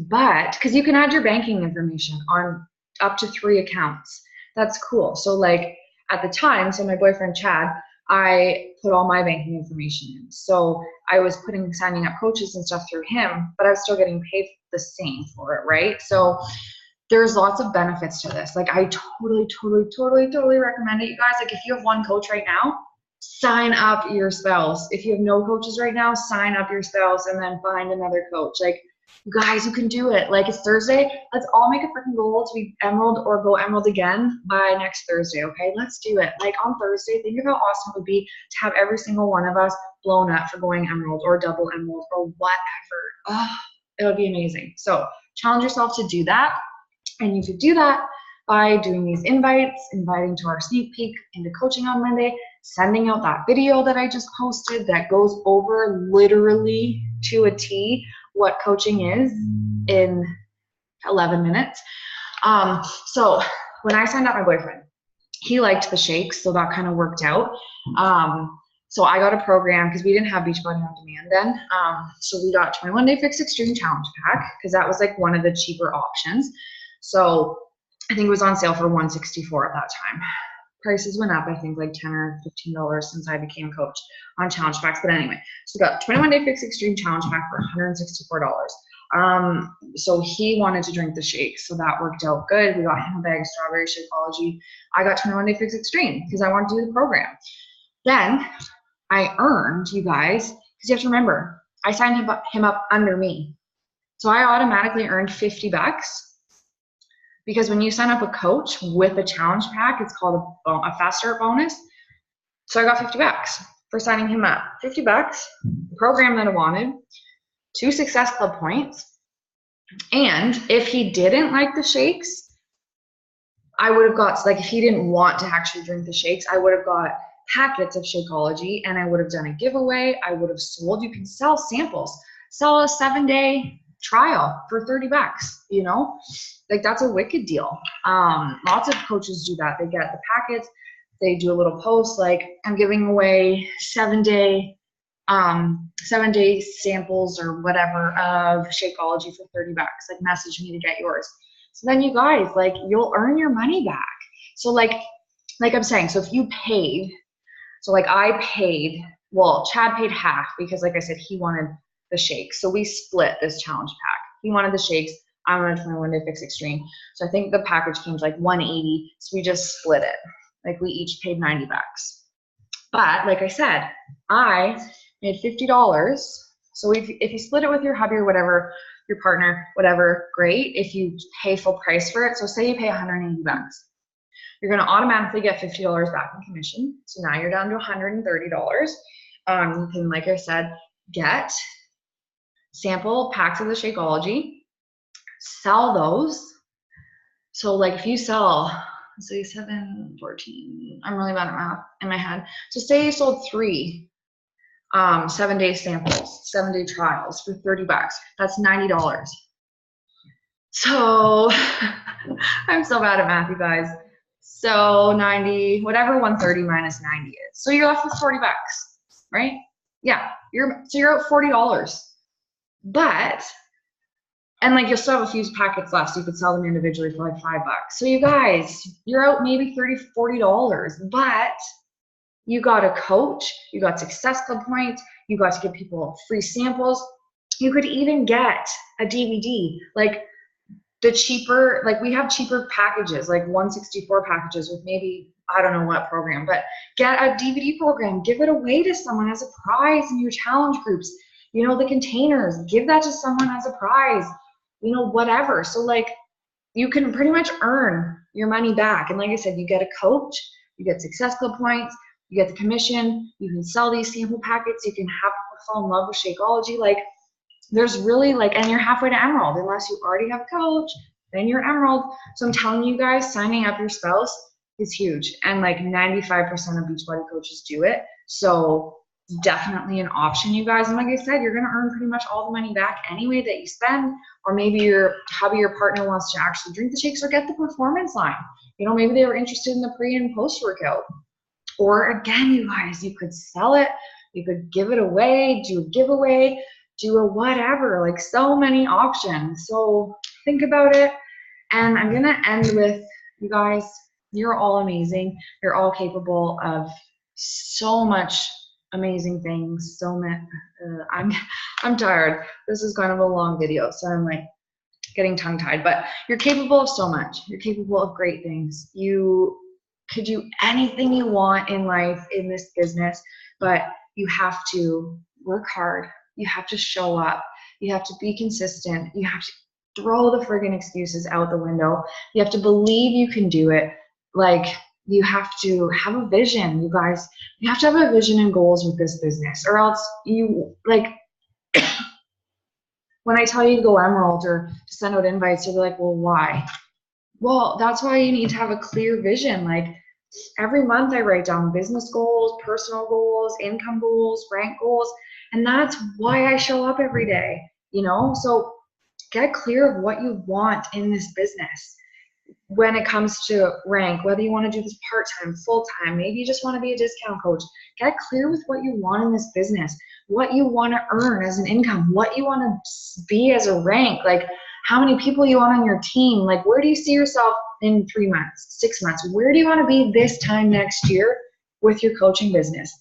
But because you can add your banking information on up to 3 accounts. That's cool. So like at the time, so my boyfriend Chad, I put all my banking information in. So I was signing up coaches and stuff through him, but I was still getting paid the same for it, right? So there's lots of benefits to this. Like I totally recommend it, you guys. Like if you have one coach right now, sign up your spouse. If you have no coaches right now, sign up your spouse and then find another coach. Like, you guys, you can do it. Like it's Thursday. Let's all make a freaking goal to be Emerald or go Emerald again by next Thursday, okay? Let's do it. Like on Thursday, think of how awesome it would be to have every single one of us blown up for going Emerald or double Emerald or whatever. Oh, it would be amazing. So challenge yourself to do that. And you could do that by doing these invites, inviting to our sneak peek into coaching on Monday, sending out that video that I just posted that goes over literally to a T what coaching is in 11 minutes. So when I signed up my boyfriend, he liked the shakes, so that kind of worked out. So I got a program because we didn't have Beachbody on demand then. So we got 21 Day Fix Extreme Challenge Pack because that was like one of the cheaper options. So I think it was on sale for $164 at that time. Prices went up, I think like $10 or $15 since I became coach on challenge packs. But anyway, so we got 21 Day Fix Extreme Challenge Pack for $164. So he wanted to drink the shake, so that worked out good. We got him a bag of strawberry Shakeology. I got 21 Day Fix Extreme because I wanted to do the program. Then I earned, you guys, because you have to remember, I signed him up under me. So I automatically earned $50 because when you sign up a coach with a challenge pack, it's called a fast start bonus. So I got $50 for signing him up. $50, the program that I wanted, 2 Success Club points. And if he didn't like the shakes, I would have got, like if he didn't want to actually drink the shakes, I would have got packets of Shakeology and I would have done a giveaway. I would have sold, you can sell samples, sell a 7-day trial for $30, you know, like that's a wicked deal. Lots of coaches do that. They get the packets, they do a little post like I'm giving away 7-day samples or whatever of Shakeology for $30. Like message me to get yours. So then you guys, like you'll earn your money back. So like I'm saying, so if you paid, so like I paid, well, Chad paid half because like I said, he wanted the shakes. So we split this challenge pack. He wanted the shakes. I wanted 21 Day Fix Extreme. So I think the package came to like $180. So we just split it. Like we each paid $90. But like I said, I made $50. So if you split it with your hubby or whatever, your partner, whatever, great. If you pay full price for it, so say you pay $180, you're going to automatically get $50 back in commission. So now you're down to $130. You can, like I said, get sample packs of the Shakeology, sell those. So like if you sell, let's say 7, 14, I'm really bad at math in my head. So say you sold 3 7-day samples, 7-day trials for $30. That's $90. So I'm so bad at math, you guys. So 90, whatever 130 minus 90 is. So you're left with $40, right? Yeah, you're out $40. But, and like you'll still have a few packets left, so you could sell them individually for like $5. So you guys, you're out maybe $30, $40, but you got a coach, you got Success Club points, you got to give people free samples. You could even get a DVD, like the cheaper, like we have cheaper packages, like 164 packages with maybe, I don't know what program, but get a DVD program, give it away to someone as a prize in your challenge groups. You know, the containers, give that to someone as a prize, you know, whatever. So like you can pretty much earn your money back. And like I said, you get a coach, you get Success Club points, you get the commission, you can sell these sample packets, you can have people fall in love with Shakeology. Like there's really like, and you're halfway to Emerald unless you already have a coach, then you're Emerald. So I'm telling you guys, signing up your spouse is huge. And like 95% of Beachbody coaches do it. So definitely an option, you guys. And like I said, you're going to earn pretty much all the money back anyway that you spend, or maybe your hubby or partner wants to actually drink the shakes or get the performance line. You know, maybe they were interested in the pre and post workout. Or again, you guys, you could sell it, you could give it away, do a giveaway, do a whatever, like so many options. So think about it. And I'm going to end with, you guys, you're all amazing. You're all capable of so much amazing things. So much. I'm tired. This is kind of a long video, so I'm like getting tongue tied, but you're capable of so much. You're capable of great things. You could do anything you want in life, in this business, but you have to work hard. You have to show up. You have to be consistent. You have to throw the friggin' excuses out the window. You have to believe you can do it. Like, you have to have a vision, you guys. You have to have a vision and goals with this business, or else you, like, when I tell you to go Emerald or to send out invites, you'll be like, well, why? Well, that's why you need to have a clear vision. Like every month I write down business goals, personal goals, income goals, rank goals, and that's why I show up every day, you know? So get clear of what you want in this business. when it comes to rank, whether you want to do this part-time, full-time, maybe you just want to be a discount coach, get clear with what you want in this business, what you want to earn as an income, what you want to be as a rank, like how many people you want on your team, like where do you see yourself in 3 months, 6 months, where do you want to be this time next year with your coaching business?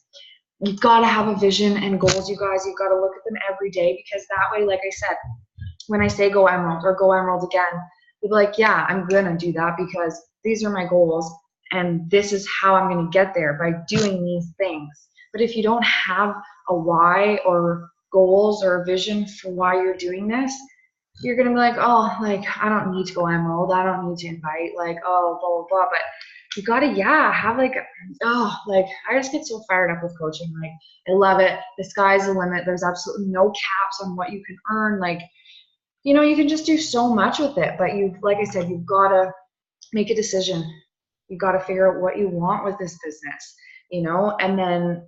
You've got to have a vision and goals, you guys. You've got to look at them every day, because that way, like I said, when I say go Emerald or go Emerald again, you'll be like, yeah, I'm going to do that because these are my goals and this is how I'm going to get there, by doing these things. But if you don't have a why or goals or a vision for why you're doing this, you're going to be like, oh, like, I don't need to go Emerald. I don't need to invite, like, oh, blah, blah, blah. But you got to, have like, oh, like, I just get so fired up with coaching. Like, I love it. The sky's the limit. There's absolutely no caps on what you can earn. Like, you know, you can just do so much with it. But like I said, you've got to make a decision. You've got to figure out what you want with this business, you know, and then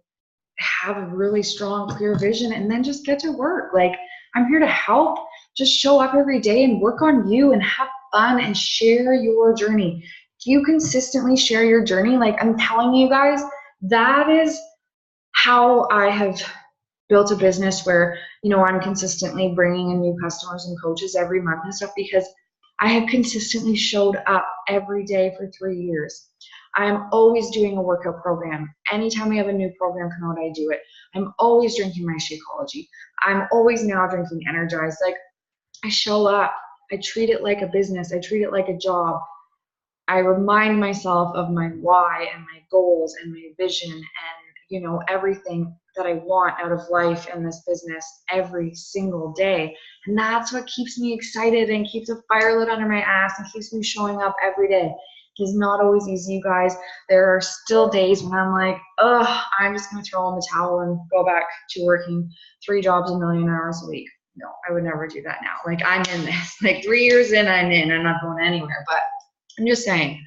have a really strong, clear vision, and then just get to work. Like, I'm here to help. Just show up every day and work on you and have fun and share your journey. If you consistently share your journey, like I'm telling you guys, that is how I have built a business where, you know, I'm consistently bringing in new customers and coaches every month and stuff, because I have consistently showed up every day for 3 years. I'm always doing a workout program. Anytime we have a new program come out, I do it. I'm always drinking my Shakeology. I'm always now drinking Energize. Like, I show up. I treat it like a business. I treat it like a job. I remind myself of my why and my goals and my vision and, you know, everything that I want out of life and this business every single day. And that's what keeps me excited and keeps a fire lit under my ass and keeps me showing up every day. It's not always easy, you guys. There are still days when I'm like, ugh, I'm just going to throw in the towel and go back to working 3 jobs, 1 million hours a week. No, I would never do that now. Like, I'm in this. Like, 3 years in, I'm in. I'm not going anywhere. But I'm just saying,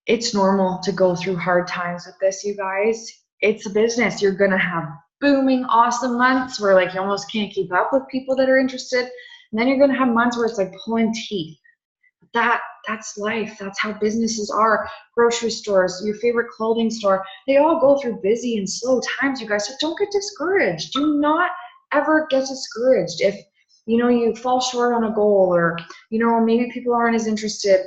it's normal to go through hard times with this, you guys. It's a business. You're going to have booming, awesome months where, like, you almost can't keep up with people that are interested. And then you're going to have months where it's like pulling teeth. That's life. That's how businesses are. Grocery stores, your favorite clothing store, they all go through busy and slow times, you guys. So don't get discouraged. Do not ever get discouraged if, you know, you fall short on a goal, or, you know, maybe people aren't as interested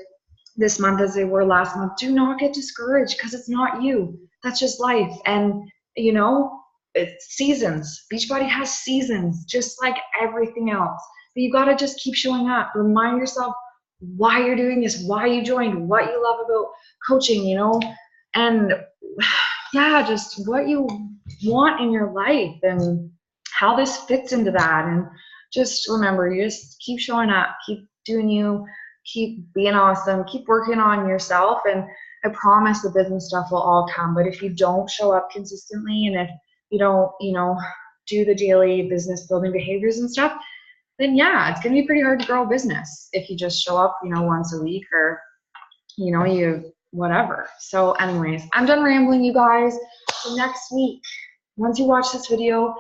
this month as they were last month. Do not get discouraged, because it's not you. That's just life. And, you know, it's seasons. Beachbody has seasons, just like everything else. But you got to just keep showing up. Remind yourself why you're doing this, why you joined, what you love about coaching, you know, and yeah, just what you want in your life and how this fits into that. And just remember, you just keep showing up, keep doing you, keep being awesome, keep working on yourself, and I promise the business stuff will all come. But if you don't show up consistently, and if you don't, you know, do the daily business building behaviors and stuff, then yeah, it's going to be pretty hard to grow a business if you just show up, you know, once a week, or, you know, you whatever. So anyways, I'm done rambling, you guys. So next week, once you watch this video,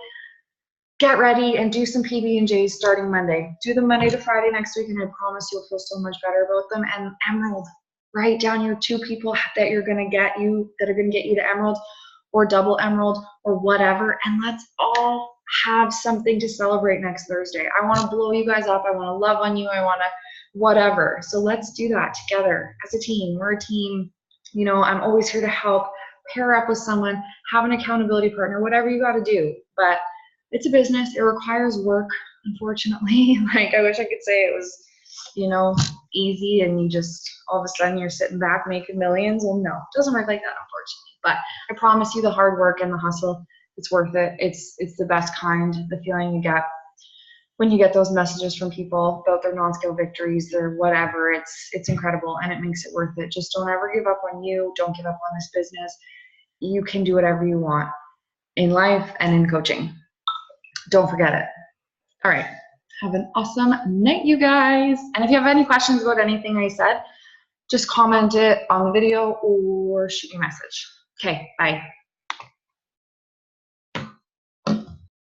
get ready and do some PB&Js starting Monday. Do them Monday to Friday next week, and I promise you'll feel so much better about them. And Emerald, write down your 2 people that you're going to get you, that are going to get you to Emerald or double Emerald or whatever. And let's all have something to celebrate next Thursday. I want to blow you guys up. I want to love on you. I want to whatever. So let's do that together as a team. We're a team. You know, I'm always here to help. Pair up with someone, have an accountability partner, whatever you got to do. But it's a business. It requires work, unfortunately. Like, I wish I could say it was, you know, easy and you just all of a sudden you're sitting back making millions. Well, no, it doesn't work like that, unfortunately. But I promise you, the hard work and the hustle, it's worth it. It's the best kind. The feeling you get when you get those messages from people about their non-scale victories or whatever, it's incredible, and it makes it worth it. Just don't ever give up on you. Don't give up on this business. You can do whatever you want in life and in coaching. Don't forget it. All right. Have an awesome night, you guys. And if you have any questions about anything I said, just comment it on the video or shoot me a message. Okay, bye.